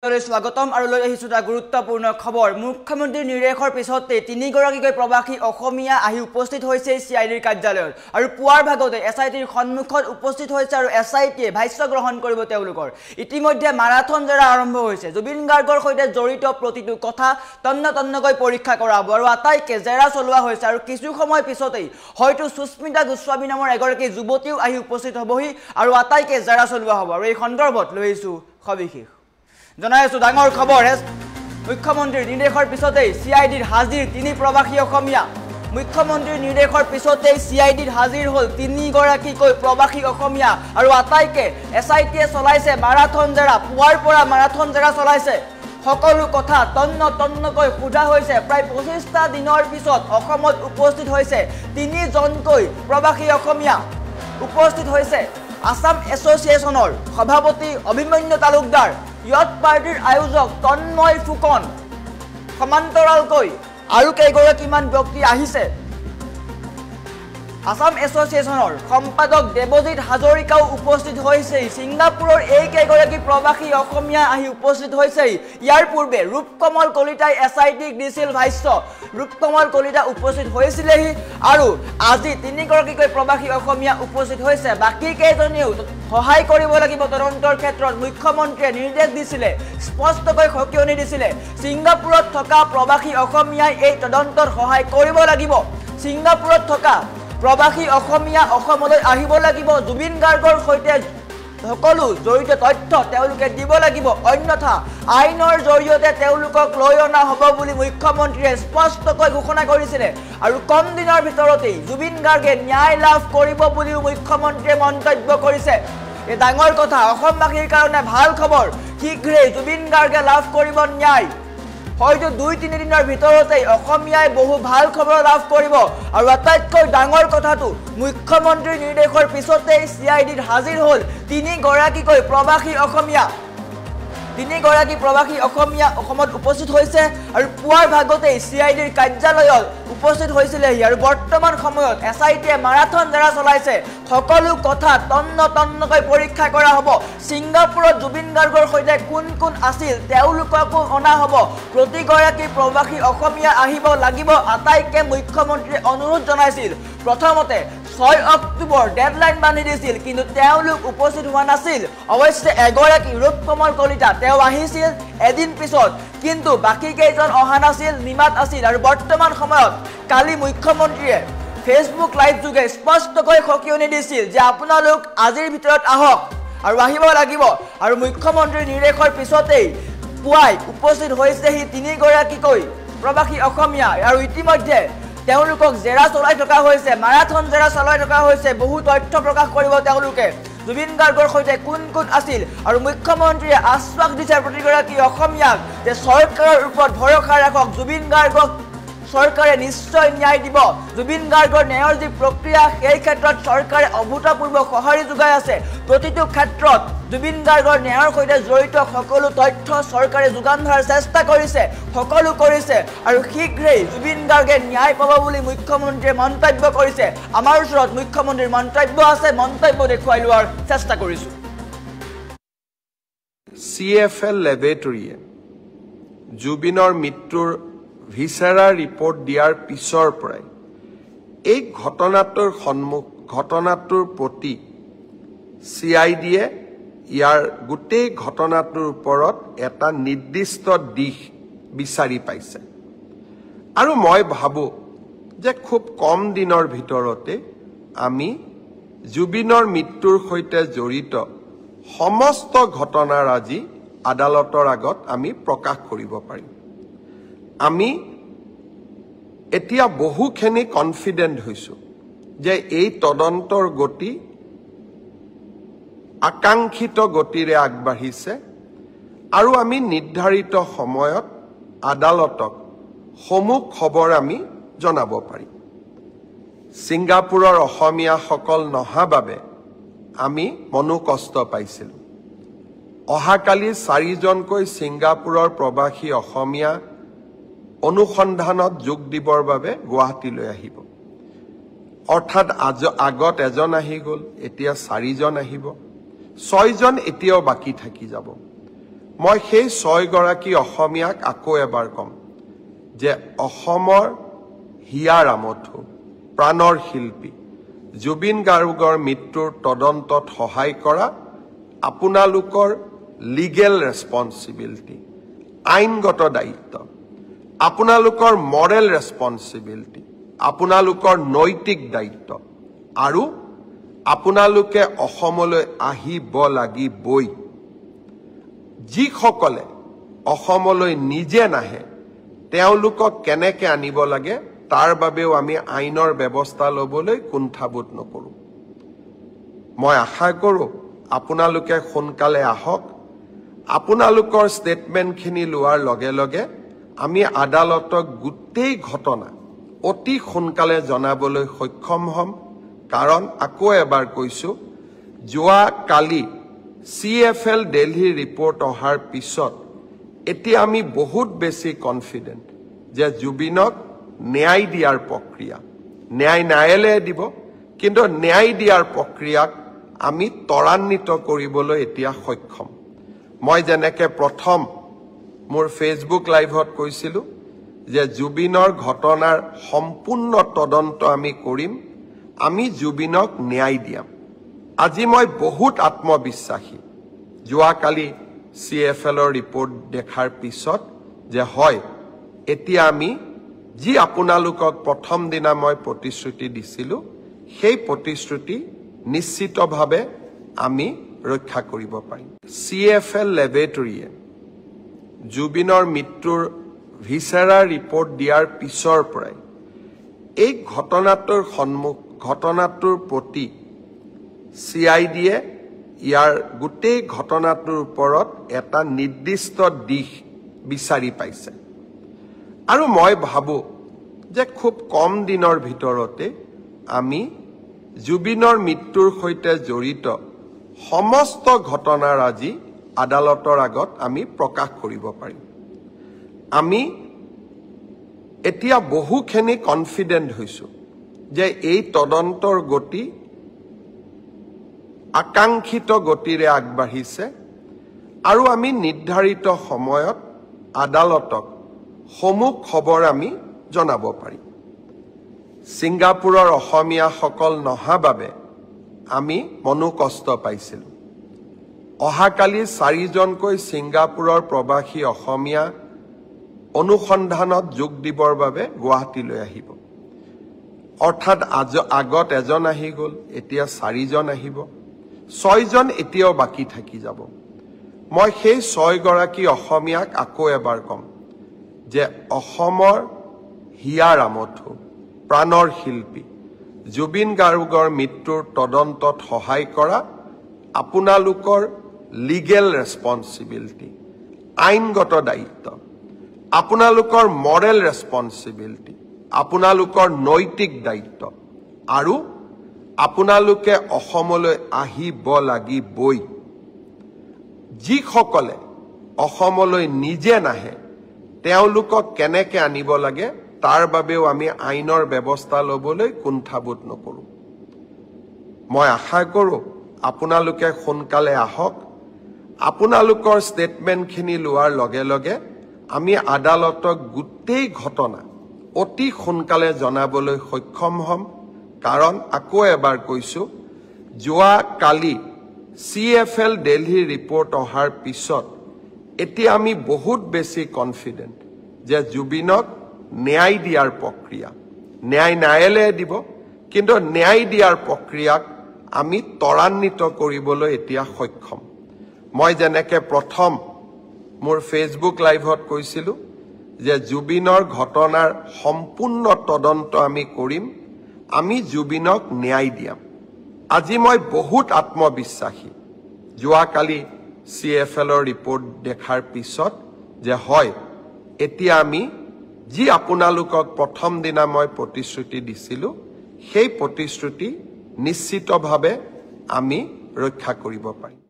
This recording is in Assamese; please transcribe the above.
স্বাগতম আৰু লৈ আহিছো এটা গুৰুত্বপূৰ্ণ খবৰ মুখ্যমন্ত্ৰীৰ নিৰ্দেশৰ পিছতে তিনিগৰাকীকৈ প্ৰবাসী অসমীয়া আহি উপস্থিত হৈছে সিআইডিৰ কাৰ্যালয়ত আৰু পুৱাৰ ভাগতে এসআইটিৰ সন্মুখত উপস্থিত হৈছে আৰু এসআইটিয়ে ভাষ্য গ্ৰহণ কৰিব তেওঁলোকৰ ইতিমধ্যে মাৰাথন জেৰা আৰম্ভ হৈছে জুবিন গাৰ্গৰ সৈতে জড়িত প্ৰতিটো কথা তন্নতন্নকৈ পৰীক্ষা কৰা হ'ব আৰু আটাইকে জেৰা চলোৱা হৈছে আৰু কিছু সময় পিছতেই হয়তো সুস্মিতা গোস্বামী নামৰ এগৰাকী যুৱতীও আহি উপস্থিত হ'বহি আৰু আটাইকে জেৰা চলোৱা হ'ব আৰু এই সন্দৰ্ভত লৈ আহিছো সবিশেষ জনাইছো ডাঙৰ খবৰ মুখ্যমন্ত্ৰীৰ নিৰ্দেশৰ পিছতেই সিআইডিৰ হাজিৰ তিনি প্ৰবাসী অসমীয়া মুখ্যমন্ত্ৰীৰ নিৰ্দেশৰ পিছতেই সিআইডিৰ হাজিৰ হ'ল তিনিগৰাকীকৈ প্ৰবাসী অসমীয়া আৰু আটাইকে এসআইটিয়ে চলাইছে মাৰাথন জেৰা পুৱাৰ পৰা মাৰাথন জেৰা চলাইছে সকলো কথা তন্নতন্নকৈ সোধা হৈছে প্ৰায় 25টা দিনৰ পিছত অসমত উপস্থিত হৈছে তিনিজনকৈ প্ৰবাসী অসমীয়া উপস্থিত হৈছে আসাম এছ'চিয়েশ্যনৰ সভাপতি অভিমন্যু তালুকদাৰ ইয়ত পাৰ্টিৰ আয়োজক তন্ময় ফুকন সমান্তৰালকৈ আৰু কেইগৰাকীমান ব্যক্তি আহিছে আসাম এছ'চিয়েশ্যনৰ সম্পাদক দেৱজিৎ হাজৰিকাও উপস্থিত হৈছে ছিংগাপুৰৰ এই কেইগৰাকী প্ৰবাসী অসমীয়া আহি উপস্থিত হৈছে ইয়াৰ পূৰ্বে ৰূপকমল কলিতাই এসআইটিক দিছিল ভাষ্য ৰূপকমল কলিতা উপস্থিত হৈছিলেহি আৰু আজি তিনিগৰাকীকৈ প্ৰবাসী অসমীয়া উপস্থিত হৈছে বাকী কেইজনেও সহায় কৰিব লাগিব তদন্তৰ ক্ষেত্ৰত মুখ্যমন্ত্ৰীয়ে নিৰ্দেশ দিছিলে স্পষ্টকৈ সকিয়নি দিছিলে ছিংগাপুৰত থকা প্ৰবাসী অসমীয়াই এই তদন্তৰ সহায় কৰিব লাগিব ছিংগাপুৰত থকা প্ৰবাসী অসমীয়া অসমলৈ আহিব লাগিব জুবিন গাৰ্গৰ সৈতে সকলো জড়িত তথ্য তেওঁলোকে দিব লাগিব অন্যথা আইনৰ জৰিয়তে তেওঁলোকক লৈ অনা হ'ব বুলি মুখ্যমন্ত্ৰীয়ে স্পষ্টকৈ ঘোষণা কৰিছিলে আৰু কম দিনৰ ভিতৰতেই জুবিন গাৰ্গে ন্যায় লাভ কৰিব বুলিও মুখ্যমন্ত্ৰীয়ে মন্তব্য কৰিছে এই ডাঙৰ কথা অসমবাসীৰ কাৰণে ভাল খবৰ শীঘ্ৰেই জুবিন গাৰ্গে লাভ কৰিব ন্যায় হয়তো 2-3 দিনৰ ভিতৰতেই অসমীয়াই বহু ভাল খবৰ লাভ কৰিব আৰু আটাইতকৈ ডাঙৰ কথাটো মুখ্যমন্ত্ৰীৰ নিৰ্দেশৰ পিছতেই সিআইডিত হাজিৰ হ'ল তিনিগৰাকীকৈ প্ৰবাসী অসমীয়া তিনিগৰাকী প্ৰবাসী অসমীয়া অসমত উপস্থিত হৈছে আৰু পুৱাৰ ভাগতেই সিআইডিৰ কাৰ্যালয়ত উপস্থিত হৈছিলেহি আৰু বৰ্তমান সময়ত এসআইটিয়ে মাৰাথন জেৰা চলাইছে সকলো কথা তন্নতন্নকৈ পৰীক্ষা কৰা হ'ব ছিংগাপুৰত জুবিন গাৰ্গৰ সৈতে কোন কোন আছিল তেওঁলোককো অনা হ'ব প্ৰতিগৰাকী প্ৰবাসী অসমীয়া আহিব লাগিব আটাইকে মুখ্যমন্ত্ৰীয়ে অনুৰোধ জনাইছিল প্ৰথমতে 6 অক্টোবৰ ডেডলাইন বান্ধি দিছিল কিন্তু তেওঁলোক উপস্থিত হোৱা নাছিল অৱশ্যে এগৰাকী ৰূপকমল কলিতা তেওঁ আহিছিল এদিন পিছত কিন্তু বাকী কেইজন অহা নাছিল নিমাত আছিল আৰু বৰ্তমান সময়ত কালি মুখ্যমন্ত্ৰীয়ে ফেচবুক লাইভ যোগে স্পষ্টকৈ সকিয়নি দিছিল যে আপোনালোক আজিৰ ভিতৰত আহক আৰু আহিব লাগিব আৰু মুখ্যমন্ত্ৰীৰ নিৰ্দেশৰ পিছতেই পুৱাই উপস্থিত হৈছেহি তিনিগৰাকীকৈ প্ৰবাসী অসমীয়া আৰু ইতিমধ্যে তেওঁলোকক জেৰা চলাই থকা হৈছে মাৰাথন জেৰা চলাই থকা হৈছে বহু তথ্য প্ৰকাশ কৰিব তেওঁলোকে জুবিন গাৰ্গৰ সৈতে কোন কোন আছিল আৰু মুখ্যমন্ত্ৰীয়ে আশ্বাস দিছে প্ৰতিগৰাকী অসমীয়াক যে চৰকাৰৰ ওপৰত ভৰসা ৰাখক জুবিন গাৰ্গক চৰকাৰে নিশ্চয় ন্যায় দিব জুবিন গাৰ্গৰ ন্যায়ৰ যি প্ৰক্ৰিয়া সেই ক্ষেত্ৰত চৰকাৰে অভূতপূৰ্ব সঁহাৰি যোগাই আছে প্ৰতিটো ক্ষেত্ৰত জুবিন গাৰ্গৰ ন্যায়ৰ সৈতে জড়িত সকলো তথ্য চৰকাৰে যোগান ধৰাৰ চেষ্টা কৰিছে সকলো কৰিছে আৰু শীঘ্ৰেই জুবিন গাৰ্গে ন্যায় পাব বুলি মুখ্যমন্ত্ৰীয়ে মন্তব্য কৰিছে আমাৰ ওচৰত মুখ্যমন্ত্ৰীৰ মন্তব্য আছে মন্তব্য দেখুৱাই লোৱাৰ চেষ্টা কৰিছো CFL লেবৰেটৰীয়ে জুবিনৰ মৃত্যুৰ ভিছাৰা ৰিপৰ্ট দিয়াৰ পিছৰ পৰাই এই ঘটনাটোৰ প্ৰতি সিআইডিয়ে ইয়াৰ গোটেই ঘটনাটোৰ ওপৰত এটা নিৰ্দিষ্ট দিশ বিচাৰি পাইছে আৰু মই ভাবো যে খুব কম দিনৰ ভিতৰতে আমি জুবিনৰ মৃত্যুৰ সৈতে জড়িত সমস্ত ঘটনাৰ আজি আদালতৰ আগত আমি প্ৰকাশ কৰিব পাৰিম আমি এতিয়া বহুখিনি কনফিডেন্ট হৈছো যে এই তদন্তৰ গতি আকাংক্ষিত গতিৰে আগবাঢ়িছে আৰু আমি নিৰ্ধাৰিত সময়ত আদালতক সমুখ খবৰ আমি জনাব পাৰিম ছিংগাপুৰৰ অসমীয়াসকল নহা বাবে আমি মনোকষ্ট পাইছিলো অহাকালি 4জনকৈ ছিংগাপুৰৰ প্ৰবাসী অসমীয়া অনুসন্ধানত যোগ দিবৰ বাবে গুৱাহাটীলৈ আহিব অৰ্থাৎ আগত এজন আহি গ'ল এতিয়া 4জন আহিব 6জন এতিয়াও বাকি থাকি যাব মই সেই 6 গৰাকী অসমীয়াক আকৌ এবাৰ কম যে অসমৰ হিয়া ৰামথু প্ৰাণৰ শিল্পী জুবিন গাৰ্গৰ মৃত্যুৰ তদন্তত সহায় কৰা আপোনালোকৰ লিগেল ৰেছপন্সিবিলিটি আইনগত দায়িত্ব আপোনালোকৰ মৰেল ৰেছপন্সিবিলিটি আপোনালোকৰ নৈতিক দায়িত্ব আৰু আপোনালোকে অসমলৈ আহিব লাগিবই যিসকলে অসমলৈ নিজে নাহে তেওঁলোকক কেনেকৈ আনিব লাগে তাৰ বাবেও আমি আইনৰ ব্যৱস্থা ল'বলৈ কুণ্ঠাবোধ নকৰোঁ মই আশা কৰোঁ আপোনালোকে সোনকালে আহক আপোনালোকৰ ষ্টেটমেণ্টখিনি লোৱাৰ লগে লগে আমি আদালতক গোটেই ঘটনা অতি সোনকালে জনাবলৈ সক্ষম হ'ম কাৰণ আকৌ এবাৰ কৈছোঁ যোৱা কালি CFL দিল্লী ৰিপৰ্ট অহাৰ পিছত এতিয়া আমি বহুত বেছি কনফিডেণ্ট যে জুবিনক ন্যায় দিয়াৰ প্ৰক্ৰিয়া ন্যায় ন্যায়ালয়ে দিব কিন্তু ন্যায় দিয়াৰ প্ৰক্ৰিয়াক আমি ত্বৰান্বিত কৰিবলৈ এতিয়া সক্ষম মই যেনেকৈ প্ৰথম মোৰ ফেচবুক লাইভত কৈছিলোঁ যে জুবিনৰ ঘটনাৰ সম্পূৰ্ণ তদন্ত আমি কৰিম আমি জুবিনক ন্যায় দিয়াম আজি মই বহুত আত্মবিশ্বাসী যোৱাকালি CFLৰ ৰিপৰ্ট দেখাৰ পিছত যে হয় এতিয়া আমি যি আপোনালোকক প্ৰথম দিনা মই প্ৰতিশ্ৰুতি দিছিলোঁ সেই প্ৰতিশ্ৰুতি নিশ্চিতভাৱে আমি ৰক্ষা কৰিব পাৰিম CFL লেবৰেটৰীয়ে জুবিনৰ মৃত্যুৰ ভিছাৰা ৰিপৰ্ট দিয়াৰ পিছৰ পৰাই এই ঘটনাটোৰ প্ৰতি CIDয়ে ইয়াৰ গোটেই ঘটনাটোৰ ওপৰত এটা নিৰ্দিষ্ট দিশ বিচাৰি পাইছে আৰু মই ভাবোঁ যে খুব কম দিনৰ ভিতৰতে আমি জুবিনৰ মৃত্যুৰ সৈতে জড়িত সমস্ত ঘটনাৰ আজি আদালতৰ আগত আমি প্ৰকাশ কৰিব পাৰিম আমি এতিয়া বহুখিনি কনফিডেণ্ট হৈছোঁ যে এই তদন্তৰ গতি আকাংক্ষিত গতিৰে আগবাঢ়িছে আৰু আমি নিৰ্ধাৰিত সময়ত আদালতক সমূহ খবৰ আমি জনাব পাৰিম ছিংগাপুৰৰ অসমীয়াসকল নহা বাবে আমি মনোকষ্ট পাইছিলোঁ অহাকালি 4জনকৈ ছিংগাপুৰৰ প্ৰবাসী অসমীয়া অনুসন্ধানত যোগ দিবৰ বাবে গুৱাহাটীলৈ আহিব অৰ্থাৎ আগত এজন আহি গ'ল এতিয়া 4জন আহিব 6জন এতিয়াও বাকী থাকি যাব মই সেই 6 গৰাকী অসমীয়াক আকৌ এবাৰ কম যে অসমৰ হিয়া ৰামথু প্ৰাণৰ শিল্পী জুবিন গাৰ্গৰ মৃত্যুৰ তদন্তত সহায় কৰা আপোনালোকৰ লিগেল ৰেছপন্সিবিলিটি আইনগত দায়িত্ব আপোনালোকৰ মৰেল ৰেছপন্সিবিলিটি আপোনালোকৰ নৈতিক দায়িত্ব আৰু আপোনালোকে অসমলৈ আহিব লাগিবই যিসকলে অসমলৈ নিজে নাহে তেওঁলোকক কেনেকৈ আনিব লাগে তাৰ বাবেও আমি আইনৰ ব্যৱস্থা ল'বলৈ কুণ্ঠাবোধ নকৰোঁ মই আশা কৰোঁ আপোনালোকে সোনকালে আহক আপোনালোকৰ ষ্টেটমেণ্টখিনি লোৱাৰ লগে লগে আমি আদালতক গোটেই ঘটনা অতি সোনকালে জনাবলৈ সক্ষম হ'ম কাৰণ আকৌ এবাৰ কৈছোঁ যোৱা কালি CFL দিল্লী ৰিপৰ্ট অহাৰ পিছত এতিয়া আমি বহুত বেছি কনফিডেণ্ট যে জুবিনক ন্যায় দিয়াৰ প্ৰক্ৰিয়া ন্যায় ন্যায়ালয়ে দিব কিন্তু ন্যায় দিয়াৰ প্ৰক্ৰিয়াক আমি ত্বৰান্বিত কৰিবলৈ এতিয়া সক্ষম মই যেনেকৈ প্ৰথম মোৰ ফেচবুক লাইভত কৈছিলোঁ যে জুবিনৰ ঘটনাৰ সম্পূৰ্ণ তদন্ত আমি কৰিম আমি জুবিনক ন্যায় দিয়াম আজি মই বহুত আত্মবিশ্বাসী যোৱাকালি CFLৰ ৰিপৰ্ট দেখাৰ পিছত যে হয় এতিয়া আমি যি আপোনালোকক প্ৰথম দিনা মই প্ৰতিশ্ৰুতি দিছিলোঁ সেই প্ৰতিশ্ৰুতি নিশ্চিতভাৱে আমি ৰক্ষা কৰিব পাৰিম